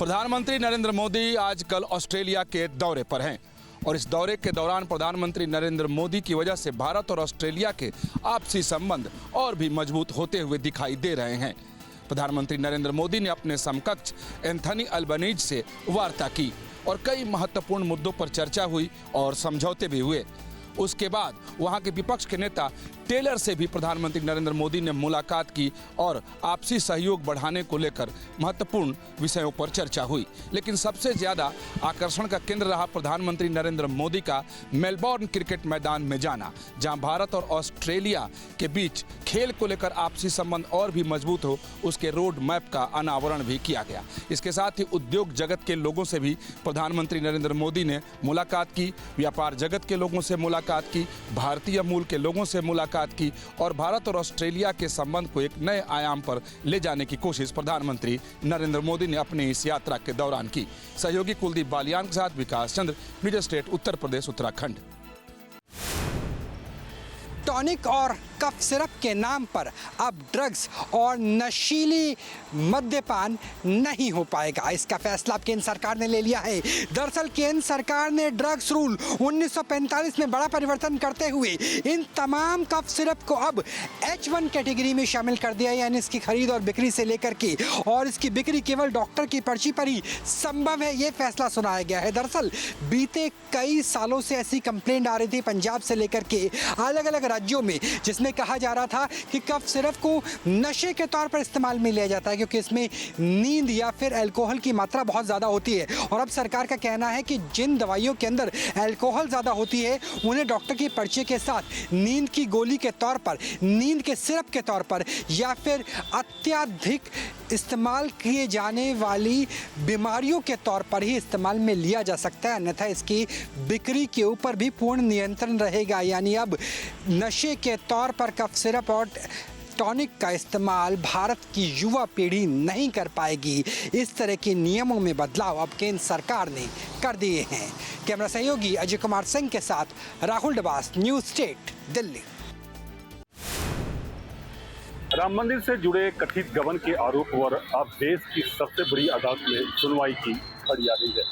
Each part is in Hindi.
प्रधानमंत्री नरेंद्र मोदी आजकल ऑस्ट्रेलिया के दौरे पर हैं और इस दौरे के दौरान प्रधानमंत्री नरेंद्र मोदी की वजह से भारत और ऑस्ट्रेलिया के आपसी संबंध और भी मजबूत होते हुए दिखाई दे रहे हैं। प्रधानमंत्री नरेंद्र मोदी ने अपने समकक्ष एंथनी अल्बनीज से वार्ता की और कई महत्वपूर्ण मुद्दों पर चर्चा हुई और समझौते भी हुए। उसके बाद वहां के विपक्ष के नेता टेलर से भी प्रधानमंत्री नरेंद्र मोदी ने मुलाकात की और आपसी सहयोग बढ़ाने को लेकर महत्वपूर्ण विषयों पर चर्चा हुई। लेकिन सबसे ज्यादा आकर्षण का केंद्र रहा प्रधानमंत्री नरेंद्र मोदी का मेलबोर्न क्रिकेट मैदान में जाना, जहां भारत और ऑस्ट्रेलिया के बीच खेल को लेकर आपसी संबंध और भी मजबूत हो उसके रोड मैप का अनावरण भी किया गया। इसके साथ ही उद्योग जगत के लोगों से भी प्रधानमंत्री नरेंद्र मोदी ने मुलाकात की, व्यापार जगत के लोगों से मुलाकात की, भारतीय मूल के लोगों से मुलाकात की और भारत और ऑस्ट्रेलिया के संबंध को एक नए आयाम पर ले जाने की कोशिश प्रधानमंत्री नरेंद्र मोदी ने अपनी इस यात्रा के दौरान की। सहयोगी कुलदीप बालियान के साथ विकास चंद्र, media state, Uttar Pradesh, Uttarakhand. Tonic और कफ सिरप के नाम पर अब ड्रग्स और नशीली मद्यपान नहीं हो पाएगा। इसका फैसला अब केंद्र सरकार ने ले लिया है। दरअसल केंद्र सरकार ने ड्रग्स रूल 1945 में बड़ा परिवर्तन करते हुए इन तमाम कफ सिरप को अब H1 कैटेगरी में शामिल कर दिया है, यानी इसकी खरीद और बिक्री से लेकर के और इसकी बिक्री केवल डॉक्टर की पर्ची पर ही संभव है, ये फैसला सुनाया गया है। दरअसल बीते कई सालों से ऐसी कंप्लेंट आ रही थी पंजाब से लेकर के अलग अलग राज्यों में, जिसमें कहा जा रहा था कि कफ सिरप को नशे के तौर पर इस्तेमाल में लिया जाता है क्योंकि इसमें नींद या फिर अल्कोहल की मात्रा बहुत ज़्यादा होती है। और अब सरकार का कहना है कि जिन दवाइयों के अंदर अल्कोहल ज़्यादा होती है उन्हें डॉक्टर की पर्ची के साथ नींद की गोली के तौर पर, नींद के सिरप के तौर पर या फिर अत्यधिक इस्तेमाल किए जाने वाली बीमारियों के तौर पर ही इस्तेमाल में लिया जा सकता है, अन्यथा इसकी बिक्री के ऊपर भी पूर्ण नियंत्रण रहेगा। यानी अब नशे के तौर पर कफ सिरप और टॉनिक का इस्तेमाल भारत की युवा पीढ़ी नहीं कर पाएगी। इस तरह के नियमों में बदलाव अब केंद्र सरकार ने कर दिए हैं। कैमरा सहयोगी अजय कुमार सिंह के साथ राहुल डबास, न्यूज़ स्टेट, दिल्ली। राम मंदिर से जुड़े कथित गबन के आरोप पर अब देश की सबसे बड़ी अदालत में सुनवाई की घड़ी आ रही है।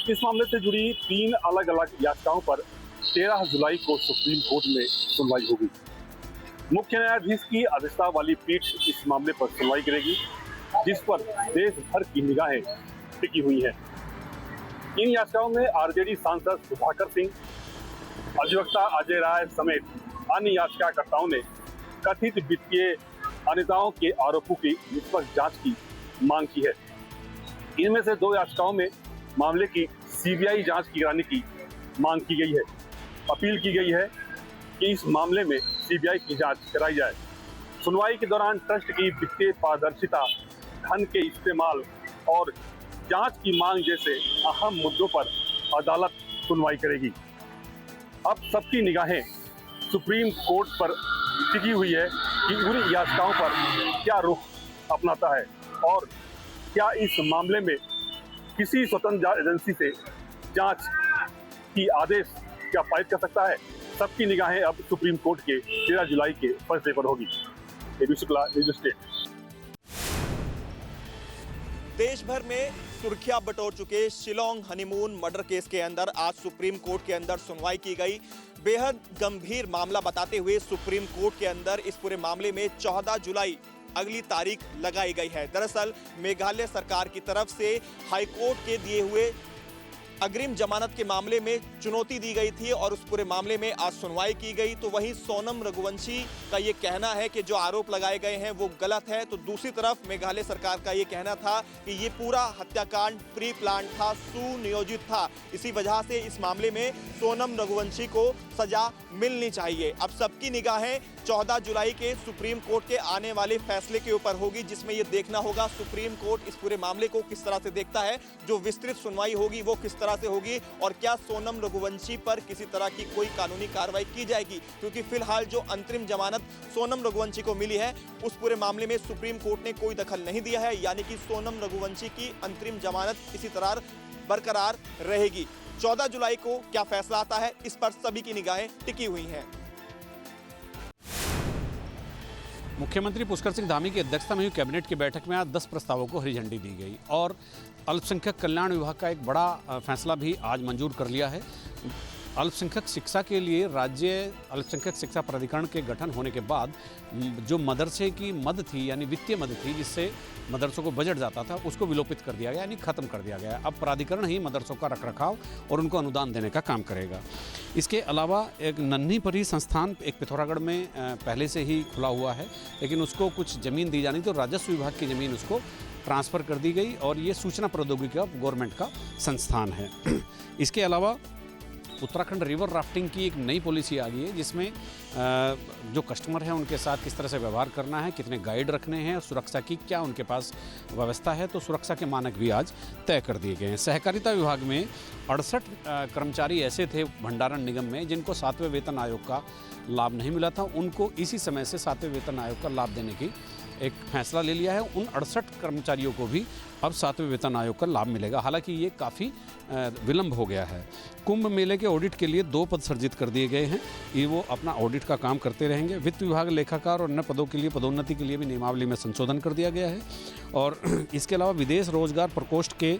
इस मामले से जुड़ी 3 अलग अलग याचिकाओं पर 13 जुलाई को सुप्रीम कोर्ट में सुनवाई होगी। मुख्य न्यायाधीश की अध्यक्षता वाली पीठ इस मामले पर सुनवाई करेगी, जिस पर देश भर की निगाहें टिकी हुई हैं। इन याचिकाओं में आरजेडी सांसद सुधाकर सिंह, अधिवक्ता अजय राय समेत अन्य याचिकाकर्ताओं ने कथित वित्तीय अनियमितताओं के आरोपों की निष्पक्ष जांच की मांग की है। इनमें से 2 याचिकाओं में मामले की सीबीआई जांच कराने की मांग की गई है। अपील की गई है कि इस मामले में सीबीआई की जांच कराई जाए। सुनवाई के दौरान ट्रस्ट की वित्तीय पारदर्शिता, धन के इस्तेमाल और जांच की मांग जैसे अहम मुद्दों पर अदालत सुनवाई करेगी। अब सबकी निगाहें सुप्रीम कोर्ट पर टिकी हुई है कि उन याचिकाओं पर क्या रुख अपनाता है और क्या इस मामले में किसी स्वतंत्र एजेंसी से जांच की आदेश क्या पारित कर सकता है। सबकी निगाहें अब सुप्रीम कोर्ट के 13 जुलाई के फैसले पर होगी। Shukla, news state. देश भर में सुर्खियां बटोर चुके शिलोंग हनीमून मर्डर केस के अंदर आज सुप्रीम कोर्ट के अंदर सुनवाई की गई। बेहद गंभीर मामला बताते हुए सुप्रीम कोर्ट के अंदर इस पूरे मामले में 14 जुलाई अगली तारीख लगाई गई है। दरअसल मेघालय सरकार की तरफ से हाईकोर्ट के दिए हुए अग्रिम जमानत के मामले में चुनौती दी गई थी और उस पूरे मामले में आज सुनवाई की गई। तो वहीं सोनम रघुवंशी का ये कहना है कि जो आरोप लगाए गए हैं वो गलत है, तो दूसरी तरफ मेघालय सरकार का ये कहना था कि ये पूरा हत्याकांड प्री प्लान था, सुनियोजित था। इसी वजह से इस मामले में सोनम रघुवंशी को सजा मिलनी चाहिए। अब सबकी निगाहें 14 जुलाई के सुप्रीम कोर्ट के आने वाले फैसले के ऊपर होगी, जिसमें ये देखना होगा सुप्रीम कोर्ट इस पूरे मामले को किस तरह से देखता है। जो विस्तृत सुनवाई होगी वो किस तरह से होगी और क्या सोनम रघुवंशी पर किसी तरह की कोई कानूनी कार्रवाई की जाएगी, क्योंकि फिलहाल जो अंतरिम जमानत सोनम रघुवंशी को मिली है उस पूरे मामले में सुप्रीम कोर्ट ने कोई दखल नहीं दिया है, यानी कि सोनम रघुवंशी की अंतरिम जमानत इसी तरह बरकरार रहेगी। 14 जुलाई को क्या फैसला आता है, इस पर सभी की निगाहें टिकी हुई हैं। मुख्यमंत्री पुष्कर सिंह धामी की अध्यक्षता में हुई कैबिनेट की बैठक में आज 10 प्रस्तावों को हरी झंडी दी गई और अल्पसंख्यक कल्याण विभाग का एक बड़ा फैसला भी आज मंजूर कर लिया है। अल्पसंख्यक शिक्षा के लिए राज्य अल्पसंख्यक शिक्षा प्राधिकरण के गठन होने के बाद जो मदरसे की मद थी, यानी वित्तीय मद थी जिससे मदरसों को बजट जाता था, उसको विलोपित कर दिया गया, यानी खत्म कर दिया गया। अब प्राधिकरण ही मदरसों का रखरखाव और उनको अनुदान देने का काम करेगा। इसके अलावा एक नन्ही परी संस्थान एक पिथौरागढ़ में पहले से ही खुला हुआ है, लेकिन उसको कुछ ज़मीन दी जानी तो राजस्व विभाग की ज़मीन उसको ट्रांसफ़र कर दी गई और ये सूचना प्रौद्योगिकी का गवर्नमेंट का संस्थान है। इसके अलावा उत्तराखंड रिवर राफ्टिंग की एक नई पॉलिसी आ गई है जिसमें जो कस्टमर हैं उनके साथ किस तरह से व्यवहार करना है, कितने गाइड रखने हैं, सुरक्षा की क्या उनके पास व्यवस्था है, तो सुरक्षा के मानक भी आज तय कर दिए गए हैं। सहकारिता विभाग में 68 कर्मचारी ऐसे थे भंडारण निगम में जिनको 7वें वेतन आयोग का लाभ नहीं मिला था, उनको इसी समय से 7वें वेतन आयोग का लाभ देने की एक फैसला ले लिया है। उन 68 कर्मचारियों को भी अब 7वें वेतन आयोग का लाभ मिलेगा। हालांकि ये काफ़ी विलंब हो गया है। कुंभ मेले के ऑडिट के लिए 2 पद सृजित कर दिए गए हैं, ये वो अपना ऑडिट का काम करते रहेंगे। वित्त विभाग, लेखाकार और अन्य पदों के लिए पदोन्नति के लिए भी नियमावली में संशोधन कर दिया गया है। और इसके अलावा विदेश रोजगार प्रकोष्ठ के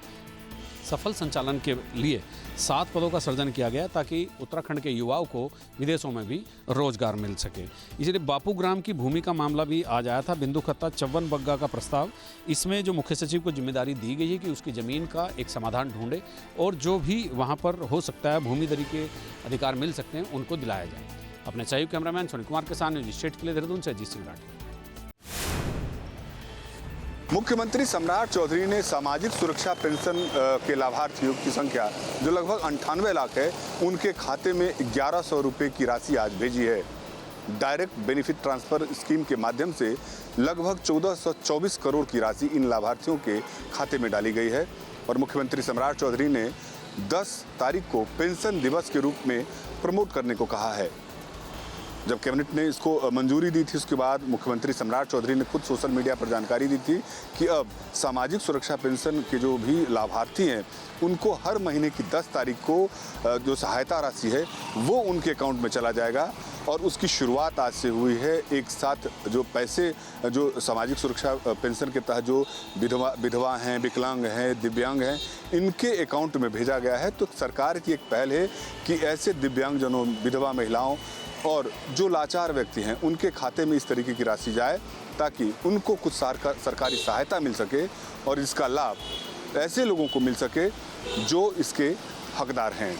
सफल संचालन के लिए 7 पदों का सृजन किया गया ताकि उत्तराखंड के युवाओं को विदेशों में भी रोजगार मिल सके। इसलिए बापू ग्राम की भूमि का मामला भी आज आया था, बिंदु खत्ता 54 बग्गा का प्रस्ताव। इसमें जो मुख्य सचिव को जिम्मेदारी दी गई है कि उसकी ज़मीन का एक समाधान ढूंढे और जो भी वहाँ पर हो सकता है भूमि दरी के अधिकार मिल सकते हैं उनको दिलाया जाए। अपने सहयोगी कैमरामैन सोनी कुमार के साथ न्यूज स्टेट के लिए देहरादून से अजीत सिंह राठी। मुख्यमंत्री सम्राट चौधरी ने सामाजिक सुरक्षा पेंशन के लाभार्थियों की संख्या जो लगभग 98 लाख है, उनके खाते में 1100 रुपये की राशि आज भेजी है। डायरेक्ट बेनिफिट ट्रांसफ़र स्कीम के माध्यम से लगभग 1424 करोड़ की राशि इन लाभार्थियों के खाते में डाली गई है और मुख्यमंत्री सम्राट चौधरी ने 10 तारीख को पेंशन दिवस के रूप में प्रमोट करने को कहा है। जब कैबिनेट ने इसको मंजूरी दी थी उसके बाद मुख्यमंत्री सम्राट चौधरी ने खुद सोशल मीडिया पर जानकारी दी थी कि अब सामाजिक सुरक्षा पेंशन के जो भी लाभार्थी हैं उनको हर महीने की 10 तारीख को जो सहायता राशि है वो उनके अकाउंट में चला जाएगा और उसकी शुरुआत आज से हुई है। एक साथ जो पैसे जो सामाजिक सुरक्षा पेंशन के तहत जो विधवा हैं, विकलांग हैं, दिव्यांग हैं, इनके अकाउंट में भेजा गया है। तो सरकार की एक पहल है कि ऐसे दिव्यांगजनों, विधवा महिलाओं और जो लाचार व्यक्ति हैं उनके खाते में इस तरीके की राशि जाए ताकि उनको कुछ सरकारी सहायता मिल सके और इसका लाभ ऐसे लोगों को मिल सके जो इसके हकदार हैं।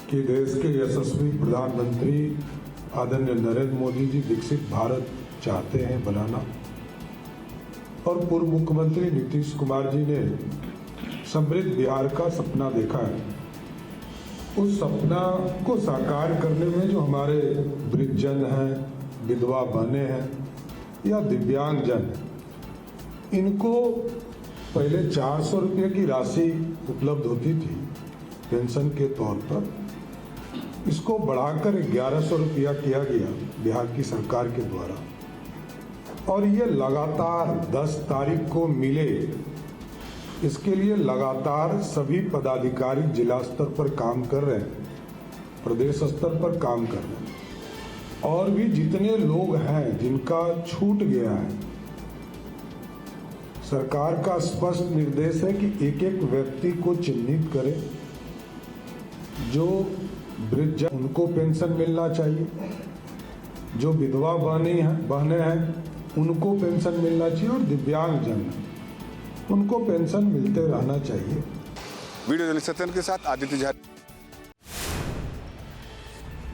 कि देश के यशस्वी प्रधानमंत्री आदरणीय नरेंद्र मोदी जी विकसित भारत चाहते हैं बनाना और पूर्व मुख्यमंत्री नीतीश कुमार जी ने समृद्ध बिहार का सपना देखा है। उस सपना को साकार करने में जो हमारे वृद्धजन हैं, विधवा बहनें हैं या दिव्यांगजन हैं, इनको पहले 400 रुपये की राशि उपलब्ध होती थी पेंशन के तौर पर, इसको बढ़ाकर 1100 रुपया किया गया बिहार की सरकार के द्वारा और ये लगातार 10 तारीख को मिले। इसके लिए लगातार सभी पदाधिकारी जिला स्तर पर काम कर रहे हैं, प्रदेश स्तर पर काम कर रहे हैं और भी जितने लोग हैं जिनका छूट गया है, सरकार का स्पष्ट निर्देश है कि एक एक व्यक्ति को चिन्हित करें। जो वृद्ध उनको पेंशन मिलना चाहिए, जो विधवा बहनें हैं उनको पेंशन मिलना चाहिए और दिव्यांगजन उनको पेंशन मिलते रहना चाहिए। वीडियो जर्नलिस्ट सत्यन के साथ आदित्य झा।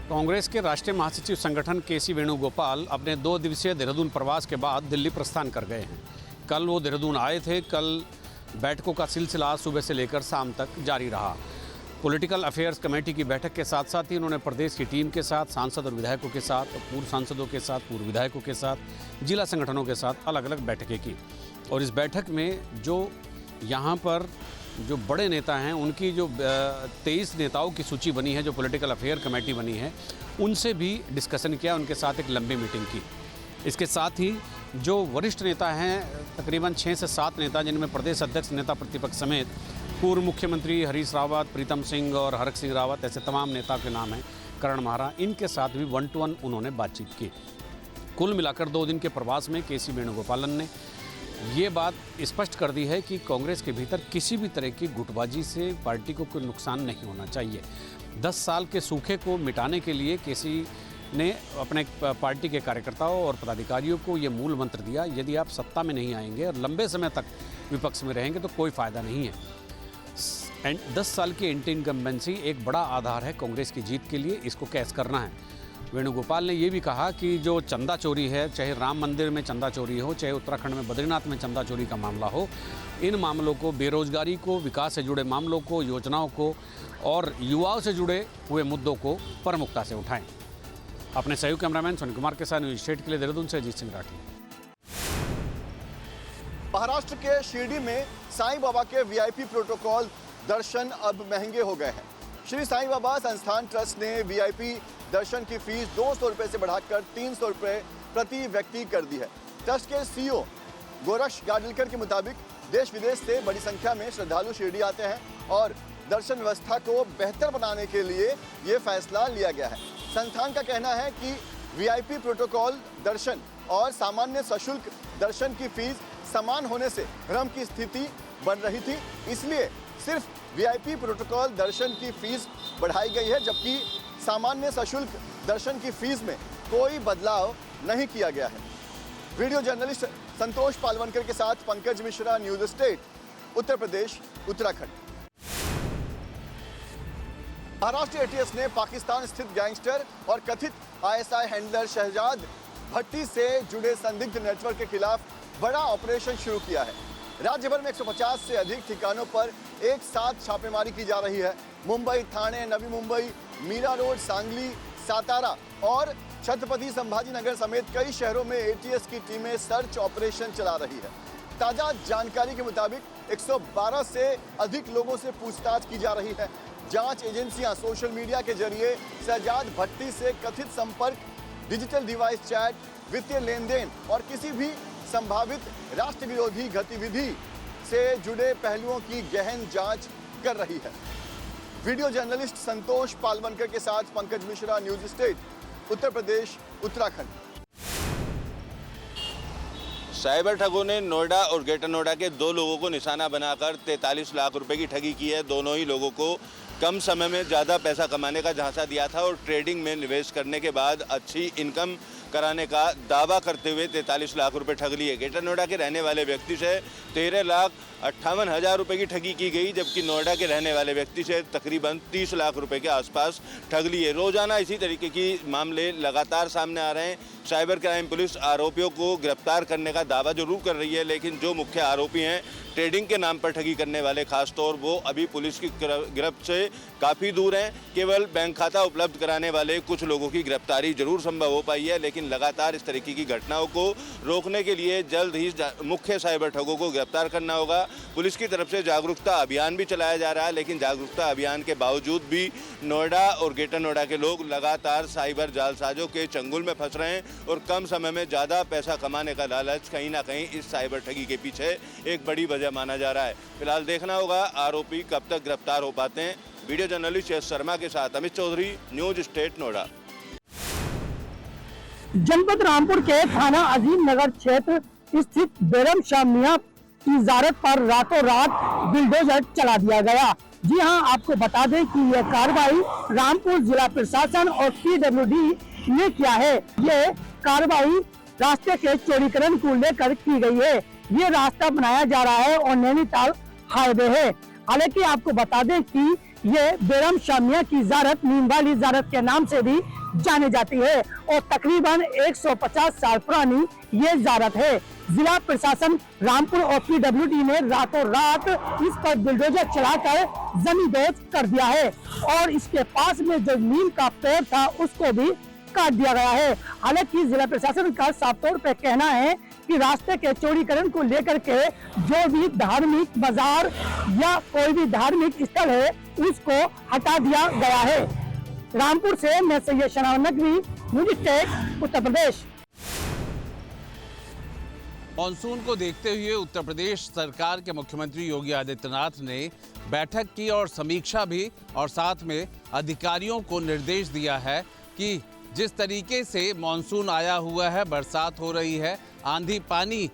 कांग्रेस के राष्ट्रीय महासचिव संगठन केसी वेणुगोपाल अपने 2 दिवसीय देहरादून प्रवास के बाद दिल्ली प्रस्थान कर गए हैं। कल वो देहरादून आए थे। कल बैठकों का सिलसिला सुबह से लेकर शाम तक जारी रहा। पॉलिटिकल अफेयर्स कमेटी की बैठक के साथ साथ ही उन्होंने प्रदेश की टीम के साथ, सांसद और विधायकों के साथ, पूर्व सांसदों के साथ, पूर्व विधायकों के साथ, जिला संगठनों के साथ अलग अलग बैठकें की। और इस बैठक में जो यहाँ पर जो बड़े नेता हैं उनकी जो 23 नेताओं की सूची बनी है, जो पॉलिटिकल अफेयर कमेटी बनी है, उनसे भी डिस्कशन किया, उनके साथ एक लंबी मीटिंग की। इसके साथ ही जो वरिष्ठ नेता हैं, तकरीबन 6 से 7 नेता, जिनमें प्रदेश अध्यक्ष, नेता प्रतिपक्ष समेत पूर्व मुख्यमंत्री हरीश रावत, प्रीतम सिंह और हरक सिंह रावत, ऐसे तमाम नेता के नाम हैं, करण माहरा, इनके साथ भी 1-to-1 उन्होंने बातचीत की। कुल मिलाकर 2 दिन के प्रवास में केसी वेणुगोपालन ने ये बात स्पष्ट कर दी है कि कांग्रेस के भीतर किसी भी तरह की गुटबाजी से पार्टी को कोई नुकसान नहीं होना चाहिए। 10 साल के सूखे को मिटाने के लिए केसी ने अपने पार्टी के कार्यकर्ताओं और पदाधिकारियों को ये मूल मंत्र दिया, यदि आप सत्ता में नहीं आएंगे और लंबे समय तक विपक्ष में रहेंगे तो कोई फ़ायदा नहीं है। 10 साल की एंटी इनकम्बेंसी एक बड़ा आधार है कांग्रेस की जीत के लिए, इसको कैश करना है। वेणुगोपाल ने ये भी कहा कि जो चंदा चोरी है, चाहे राम मंदिर में चंदा चोरी हो, चाहे उत्तराखंड में बद्रीनाथ में चंदा चोरी का मामला हो, इन मामलों को, बेरोजगारी को, विकास से जुड़े मामलों को, योजनाओं को और युवाओं से जुड़े हुए मुद्दों को प्रमुखता से उठाएं। अपने सहयोगी कैमरामैन सोनी कुमार के साथ न्यूज स्टेट के लिए देहरादून से अजीत सिंह राठी। महाराष्ट्र के शिरडी में साईं बाबा के वीआईपी प्रोटोकॉल दर्शन अब महंगे हो गए हैं। श्री साईं बाबा संस्थान ट्रस्ट ने वीआईपी दर्शन की फीस 200 रुपये से बढ़ाकर 300 रुपये प्रति व्यक्ति कर दी है। ट्रस्ट के सीईओ गोरक्ष गाडलिकर के मुताबिक देश विदेश से बड़ी संख्या में श्रद्धालु शिरडी आते हैं और दर्शन व्यवस्था को बेहतर बनाने के लिए ये फैसला लिया गया है। संस्थान का कहना है कि वीआईपी प्रोटोकॉल दर्शन और सामान्य सशुल्क दर्शन की फीस समान होने से भ्रम की स्थिति बन रही थी, इसलिए सिर्फ वीआईपी प्रोटोकॉल दर्शन की फीस बढ़ाई गई है, जबकि सामान्य सशुल्क दर्शन की फीस में कोई बदलाव नहीं किया गया है। वीडियो जर्नलिस्ट संतोष पालवनकर के साथ Pankaj Mishra, news state, Uttar Pradesh, Uttarakhand. Maharashtra ATS ने पाकिस्तान स्थित गैंगस्टर और कथित आईएसआई हैंडलर शहजाद भट्टी से जुड़े संदिग्ध नेटवर्क के खिलाफ बड़ा ऑपरेशन शुरू किया है। राज्य भर में 150 से अधिक ठिकानों पर एक साथ छापेमारी की जा रही है। मुंबई, ठाणे, नवी मुंबई, मीरा रोड, सांगली, सातारा और छत्रपति संभाजी नगर समेत कई शहरों में एटीएस की टीमें सर्च ऑपरेशन चला रही है। ताजा जानकारी के मुताबिक 112 से अधिक लोगों से पूछताछ की जा रही है। जांच एजेंसियां सोशल मीडिया के जरिए शहजाद भट्टी से कथित संपर्क, डिजिटल डिवाइस चैट, वित्तीय लेन देन और किसी भी संभावित राष्ट्र विरोधी गतिविधि से जुड़े पहलुओं की गहन जांच कर रही है। वीडियो जर्नलिस्ट संतोष पालवनकर के साथ Pankaj Mishra, news state, Uttar Pradesh, Uttarakhand. Cyber ठगों ने नोएडा और ग्रेटर नोएडा के 2 लोगों को निशाना बनाकर 43 लाख रुपए की ठगी की है। दोनों ही लोगों को कम समय में ज़्यादा पैसा कमाने का झांसा दिया था और ट्रेडिंग में निवेश करने के बाद अच्छी इनकम कराने का दावा करते हुए 43 लाख रुपए ठग लिए। ग्रेटर नोएडा के रहने वाले व्यक्ति से 13,58,000 रुपए की ठगी की गई, जबकि नोएडा के रहने वाले व्यक्ति से तकरीबन 30 लाख रुपए के आसपास ठग लिए। रोजाना इसी तरीके की मामले लगातार सामने आ रहे हैं। साइबर क्राइम पुलिस आरोपियों को गिरफ्तार करने का दावा जरूर कर रही है, लेकिन जो मुख्य आरोपी हैं ट्रेडिंग के नाम पर ठगी करने वाले, खासतौर वो अभी पुलिस की गिरफ्त से काफ़ी दूर हैं। केवल बैंक खाता उपलब्ध कराने वाले कुछ लोगों की गिरफ्तारी जरूर संभव हो पाई है, लेकिन लगातार इस तरीके की घटनाओं को रोकने के लिए जल्द ही मुख्य साइबर ठगों को गिरफ्तार करना होगा। पुलिस की तरफ से जागरूकता अभियान भी चलाया जा रहा है, लेकिन जागरूकता अभियान के बावजूद भी नोएडा और ग्रेटर नोएडा के लोग लगातार साइबर जालसाजों के चंगुल में फंस रहे हैं और कम समय में ज़्यादा पैसा कमाने का लालच कहीं ना कहीं इस साइबर ठगी के पीछे एक बड़ी वजह माना जा रहा है। फिलहाल देखना होगा आरोपी कब तक गिरफ्तार हो पाते हैं। वीडियो जर्नलिस्ट एस शर्मा के साथ अमित चौधरी, न्यूज स्टेट, नोएडा। जनपद रामपुर के थाना अजीम नगर क्षेत्र स्थित बेरम शाह मियां की इजाजत पर रातों रात बुलडोजर चला दिया गया। जी हां, आपको बता दें कि यह कार्रवाई रामपुर जिला प्रशासन और PWD ने किया है। ये कार्रवाई रास्ते के चौड़ीकरण को लेकर की गई है। ये रास्ता बनाया जा रहा है और नैनीताल हाईवे है। हालांकि आपको बता दें कि ये बेरम शाह मियां की इजाजत नींद वाली इजाजत के नाम से भी जानी जाती है और तकरीबन 150 साल पुरानी ये इजाजत है। जिला प्रशासन रामपुर और PWD ने रातों रात इस पर बुलडोजर चलाकर जमींदोज कर दिया है और इसके पास में जो नीम का पेड़ था उसको भी काट दिया गया है। हालांकि जिला प्रशासन का साफ तौर पर कहना है कि रास्ते के चौड़ीकरण को लेकर के जो भी धार्मिक बाजार या कोई भी धार्मिक स्थल है उसको हटा दिया गया है। रामपुर से मैं Syed शनाव Naqvi, news state, Uttar Pradesh. Monsoon को देखते हुए उत्तर प्रदेश सरकार के मुख्यमंत्री योगी आदित्यनाथ ने बैठक की और समीक्षा भी और साथ में अधिकारियों को निर्देश दिया है कि जिस तरीके से मॉनसून आया हुआ है, बरसात हो रही है, आंधी पानी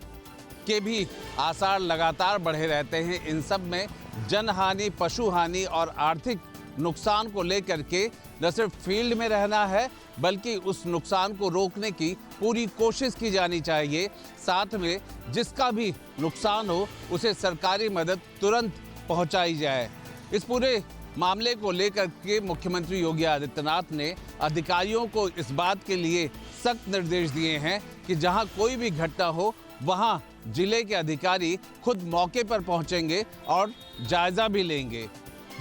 के भी आसार लगातार बढ़े रहते हैं। इन सब में जनहानि, पशु हानि और आर्थिक नुकसान को लेकर के न सिर्फ फील्ड में रहना है, बल्कि उस नुकसान को रोकने की पूरी कोशिश की जानी चाहिए। साथ में जिसका भी नुकसान हो उसे सरकारी मदद तुरंत पहुंचाई जाए। इस पूरे मामले को लेकर के मुख्यमंत्री योगी आदित्यनाथ ने अधिकारियों को इस बात के लिए सख्त निर्देश दिए हैं कि जहां कोई भी घटना हो वहां जिले के अधिकारी खुद मौके पर पहुंचेंगे और जायजा भी लेंगे।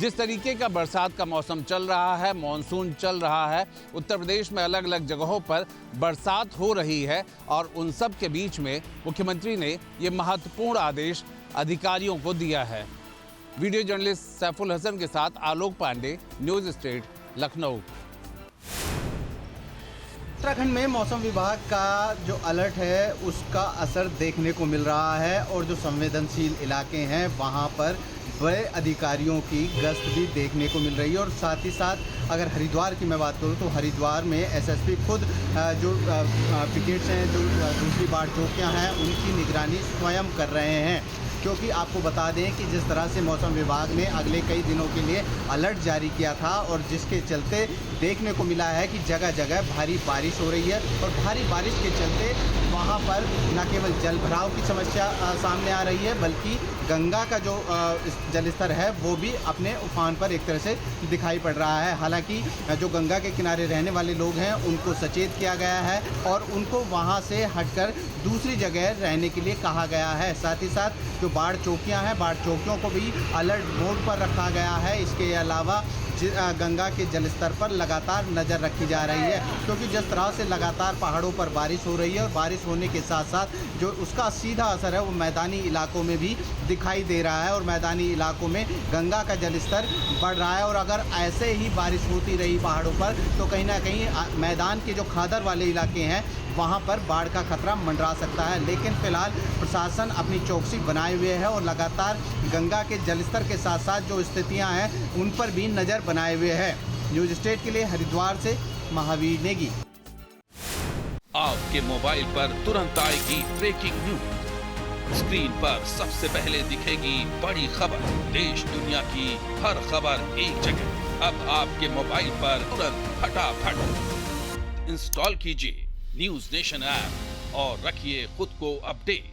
जिस तरीके का बरसात का मौसम चल रहा है, मॉनसून चल रहा है, उत्तर प्रदेश में अलग अलग जगहों पर बरसात हो रही है और उन सब के बीच में मुख्यमंत्री ने ये महत्वपूर्ण आदेश अधिकारियों को दिया है। वीडियो जर्नलिस्ट सैफुल हसन के साथ आलोक पांडे, न्यूज़ स्टेट, लखनऊ। उत्तराखंड में मौसम विभाग का जो अलर्ट है उसका असर देखने को मिल रहा है और जो संवेदनशील इलाके हैं वहां पर बड़े अधिकारियों की गश्त भी देखने को मिल रही है। और साथ ही साथ अगर हरिद्वार की मैं बात करूं तो हरिद्वार में एसएसपी खुद जो पिकेट्स हैं, जो दूसरी बाढ़ चौकियां हैं, उनकी निगरानी स्वयं कर रहे हैं। क्योंकि आपको बता दें कि जिस तरह से मौसम विभाग ने अगले कई दिनों के लिए अलर्ट जारी किया था और जिसके चलते देखने को मिला है कि जगह जगह भारी बारिश हो रही है और भारी बारिश के चलते वहां पर न केवल जल भराव की समस्या सामने आ रही है, बल्कि गंगा का जो जलस्तर है वो भी अपने उफान पर एक तरह से दिखाई पड़ रहा है। हालांकि जो गंगा के किनारे रहने वाले लोग हैं उनको सचेत किया गया है और उनको वहां से हटकर दूसरी जगह रहने के लिए कहा गया है। साथ ही साथ जो बाढ़ चौकियां हैं, बाढ़ चौकियों को भी अलर्ट मोड पर रखा गया है। इसके अलावा गंगा के जलस्तर पर लगातार नज़र रखी जा रही है, क्योंकि जिस तरह से लगातार पहाड़ों पर बारिश हो रही है और बारिश होने के साथ साथ जो उसका सीधा असर है वो मैदानी इलाकों में भी दिखाई दे रहा है और मैदानी इलाकों में गंगा का जलस्तर बढ़ रहा है। और अगर ऐसे ही बारिश होती रही पहाड़ों पर तो कहीं ना कहीं मैदान के जो खादर वाले इलाके हैं वहाँ पर बाढ़ का खतरा मंडरा सकता है। लेकिन फिलहाल प्रशासन अपनी चौकसी बनाए हुए है और लगातार गंगा के जलस्तर के साथ साथ जो स्थितियाँ हैं उन पर भी नज़र बनाए हुए है। न्यूज़ स्टेट के लिए हरिद्वार से महावीर नेगी। आपके मोबाइल पर तुरंत आएगी ब्रेकिंग न्यूज। स्क्रीन पर सबसे पहले दिखेगी बड़ी खबर। देश दुनिया की हर खबर एक जगह। अब आपके मोबाइल पर तुरंत फटाफट इंस्टॉल कीजिए न्यूज़ नेशन ऐप और रखिए खुद को अपडेट।